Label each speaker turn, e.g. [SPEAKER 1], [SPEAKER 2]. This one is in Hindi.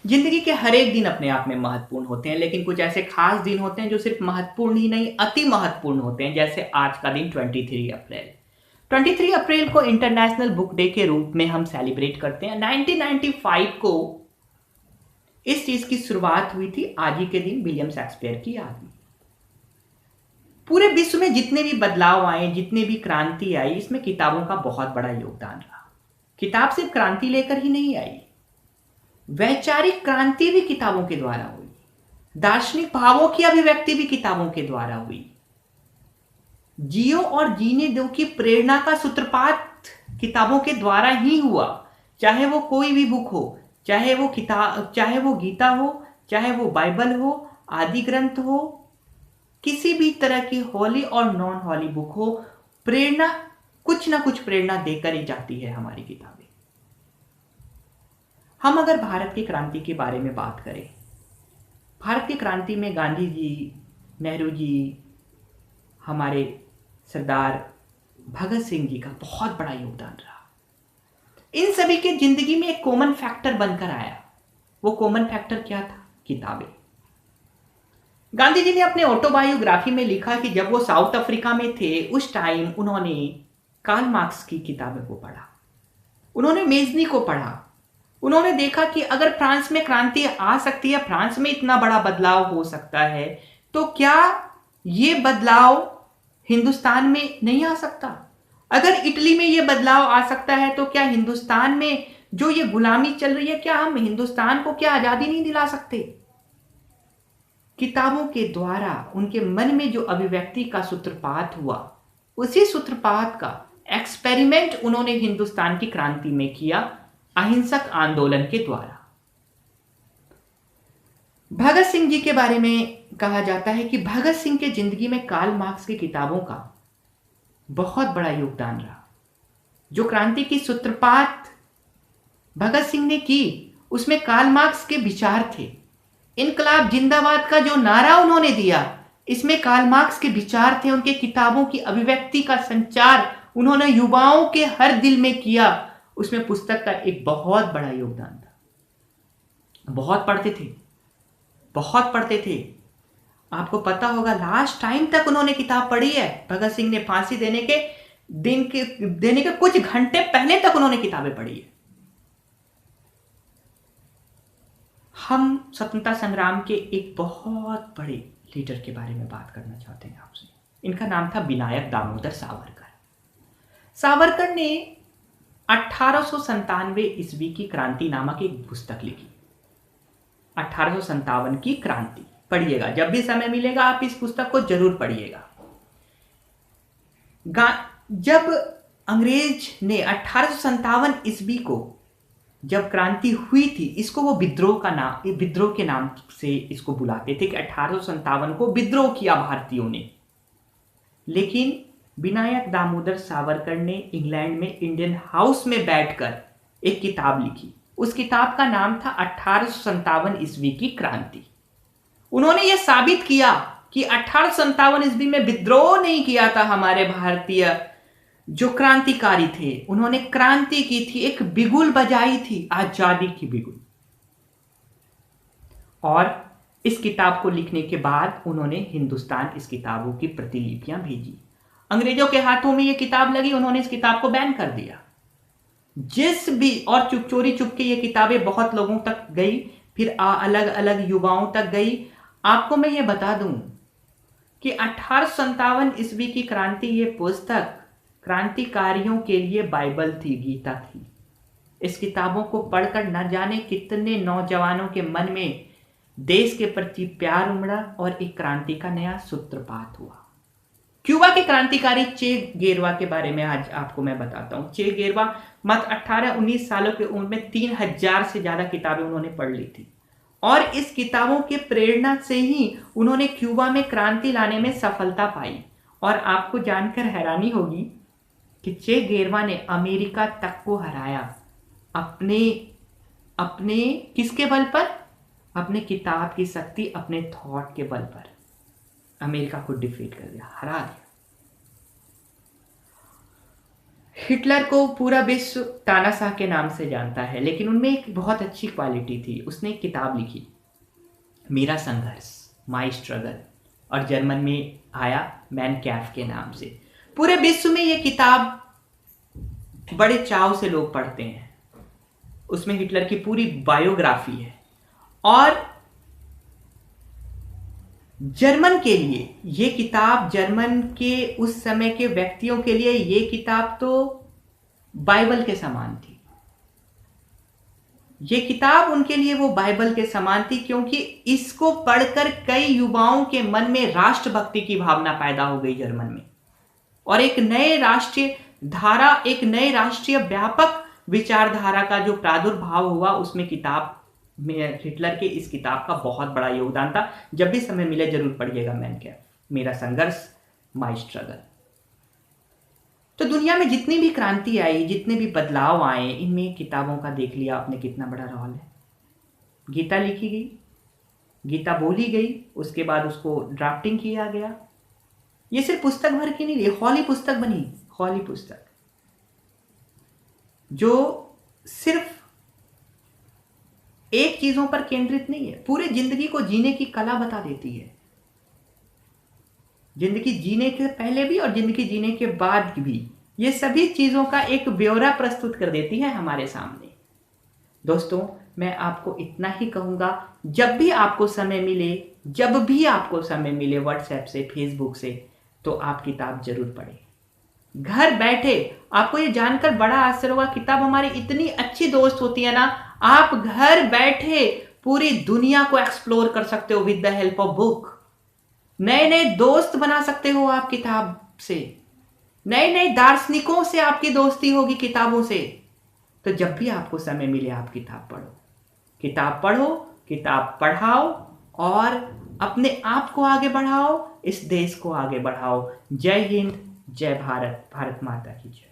[SPEAKER 1] जिंदगी के हर एक दिन अपने आप में महत्वपूर्ण होते हैं, लेकिन कुछ ऐसे खास दिन होते हैं जो सिर्फ महत्वपूर्ण ही नहीं, अति महत्वपूर्ण होते हैं। जैसे आज का दिन 23 अप्रैल। 23 अप्रैल को इंटरनेशनल बुक डे के रूप में हम सेलिब्रेट करते हैं। 1995 को इस चीज की शुरुआत हुई थी, आज ही के दिन, विलियम शेक्सपियर की याद में। पूरे विश्व में जितने भी बदलाव आए, जितने भी क्रांति आई, इसमें किताबों का बहुत बड़ा योगदान रहा। किताब सिर्फ क्रांति लेकर ही नहीं आई, वैचारिक क्रांति भी किताबों के द्वारा हुई, दार्शनिक भावों की अभिव्यक्ति भी किताबों के द्वारा हुई। जियो और जीने दो की प्रेरणा का सूत्रपात किताबों के द्वारा ही हुआ। चाहे वो कोई भी बुक हो, चाहे वो गीता हो, चाहे वो बाइबल हो, आदि ग्रंथ हो, किसी भी तरह की हॉली और नॉन हॉली बुक हो, प्रेरणा, कुछ ना कुछ प्रेरणा देकर ही जाती है हमारी किताबें। हम अगर भारत की क्रांति के बारे में बात करें, भारत की क्रांति में गांधी जी, नेहरू जी, हमारे सरदार भगत सिंह जी का बहुत बड़ा योगदान रहा। इन सभी के जिंदगी में एक कॉमन फैक्टर बनकर आया। वो कॉमन फैक्टर क्या था? किताबें। गांधी जी ने अपने ऑटोबायोग्राफी में लिखा कि जब वो साउथ अफ्रीका में थे, उस टाइम उन्होंने कार्ल मार्क्स की किताबों को पढ़ा, उन्होंने मेजनी को पढ़ा। उन्होंने देखा कि अगर फ्रांस में क्रांति आ सकती है, फ्रांस में इतना बड़ा बदलाव हो सकता है, तो क्या ये बदलाव हिंदुस्तान में नहीं आ सकता? अगर इटली में ये बदलाव आ सकता है, तो क्या हिंदुस्तान में जो ये गुलामी चल रही है, क्या हम हिंदुस्तान को क्या आजादी नहीं दिला सकते? किताबों के द्वारा उनके मन में जो अभिव्यक्ति का सूत्रपात हुआ, उसी सूत्रपात का एक्सपेरिमेंट उन्होंने हिंदुस्तान की क्रांति में किया, अहिंसक आंदोलन के द्वारा। भगत सिंह जी के बारे में कहा जाता है कि भगत सिंह के जिंदगी में कार्ल मार्क्स की किताबों का बहुत बड़ा योगदान रहा। जो क्रांति की सूत्रपात भगत सिंह ने की, उसमें कार्ल मार्क्स के विचार थे। इनकलाब जिंदाबाद का जो नारा उन्होंने दिया, इसमें कार्ल मार्क्स के विचार थे। उनके किताबों की अभिव्यक्ति का संचार उन्होंने युवाओं के हर दिल में किया, उसमें पुस्तक का एक बहुत बड़ा योगदान था। बहुत पढ़ते थे। आपको पता होगा, लास्ट टाइम तक उन्होंने किताब पढ़ी है। भगत सिंह ने फांसी देने के कुछ घंटे पहले तक उन्होंने किताबें पढ़ी है। हम स्वतंत्रता संग्राम के एक बहुत बड़े लीडर के बारे में बात करना चाहते हैं आपसे। इनका नाम था विनायक दामोदर सावरकर। सावरकर ने 1897 ईस्वी की क्रांति नामक एक पुस्तक लिखी। 1857 की क्रांति पढ़िएगा, जब भी समय मिलेगा आप इस पुस्तक को जरूर पढ़िएगा। जब अंग्रेज ने 1857 ईस्वी को जब क्रांति हुई थी, इसको वो विद्रोह के नाम से इसको बुलाते थे कि 1857 को विद्रोह किया भारतीयों ने। लेकिन विनायक दामोदर सावरकर ने इंग्लैंड में इंडियन हाउस में बैठकर एक किताब लिखी। उस किताब का नाम था 1857 ईस्वी की क्रांति। उन्होंने यह साबित किया कि 1857 ईस्वी में विद्रोह नहीं किया था हमारे भारतीय जो क्रांतिकारी थे, उन्होंने क्रांति की थी, एक बिगुल बजाई थी, आजादी की बिगुल। और इस किताब को लिखने के बाद उन्होंने हिंदुस्तान इस किताबों की प्रतिलिपियां भेजी। अंग्रेजों के हाथों में यह किताब लगी, उन्होंने इस किताब को बैन कर दिया। और चोरी चुपके ये किताबें बहुत लोगों तक गई, फिर अलग अलग युवाओं तक गई। आपको मैं ये बता दूं कि 1857 ईस्वी की क्रांति, ये पुस्तक क्रांतिकारियों के लिए बाइबल थी, गीता थी। इस किताबों को पढ़कर न जाने कितने नौजवानों के मन में देश के प्रति प्यार उमड़ा और एक क्रांति का नया सूत्रपात हुआ। क्यूबा के क्रांतिकारी चे गेरवा के बारे में आज आपको मैं बताता हूं। चे गेरवा मात्र 18-19 सालों की उम्र में 3000 से ज्यादा किताबें उन्होंने पढ़ ली थी, और इस किताबों के प्रेरणा से ही उन्होंने क्यूबा में क्रांति लाने में सफलता पाई। और आपको जानकर हैरानी होगी कि चे गेरवा ने अमेरिका तक को हराया अपने किसके बल पर? अपने किताब की शक्ति, अपने थॉट के बल पर अमेरिका को डिफीट कर दिया, हरा दिया। हिटलर को पूरा विश्व तानाशाह के नाम से जानता है, लेकिन उनमें एक बहुत अच्छी क्वालिटी थी। उसने एक किताब लिखी, मेरा संघर्ष, माई स्ट्रगल, और जर्मन में आया मैन कैफ के नाम से। पूरे विश्व में ये किताब बड़े चाव से लोग पढ़ते हैं। उसमें हिटलर की पूरी बायोग्राफी है, और जर्मन के लिए ये किताब, जर्मन के उस समय के व्यक्तियों के लिए ये किताब तो बाइबल के समान थी। ये किताब उनके लिए वो बाइबल के समान थी, क्योंकि इसको पढ़कर कई युवाओं के मन में राष्ट्रभक्ति की भावना पैदा हो गई जर्मन में, और एक नए राष्ट्रीय धारा, एक नए राष्ट्रीय व्यापक विचारधारा का जो प्रादुर्भाव हुआ, उसमें किताब में हिटलर के इस किताब का बहुत बड़ा योगदान था। जब भी समय मिले जरूर पढ़िएगा मैन कैफ, मेरा संघर्ष, माई स्ट्रगल। तो दुनिया में जितनी भी क्रांति आई, जितने भी बदलाव आए, इनमें किताबों का देख लिया आपने कितना बड़ा रोल है। गीता लिखी गई, गीता बोली गई, उसके बाद उसको ड्राफ्टिंग किया गया। ये सिर्फ पुस्तक भर की नहीं, हॉली पुस्तक बनी, हॉली पुस्तक जो सिर्फ एक चीजों पर केंद्रित नहीं है, पूरे जिंदगी को जीने की कला बता देती है। जिंदगी जीने के पहले भी और जिंदगी जीने के बाद भी, ये सभी चीजों का एक ब्यौरा प्रस्तुत कर देती है हमारे सामने। दोस्तों, मैं आपको इतना ही कहूंगा, जब भी आपको समय मिले, जब भी आपको समय मिले, व्हाट्सएप से, फेसबुक से, तो आप किताब जरूर पढ़ें। घर बैठे आपको ये जानकर बड़ा आश्चर्य होगा, किताब हमारी इतनी अच्छी दोस्त होती है ना। आप घर बैठे पूरी दुनिया को एक्सप्लोर कर सकते हो with the help of book. नए नए दोस्त बना सकते हो आप किताब से, नए नए दार्शनिकों से आपकी दोस्ती होगी किताबों से। तो जब भी आपको समय मिले आप किताब पढ़ो, किताब पढ़ो, किताब पढ़ाओ, और अपने आप को आगे बढ़ाओ, इस देश को आगे बढ़ाओ। जय हिंद, जय भारत, भारत माता की जय।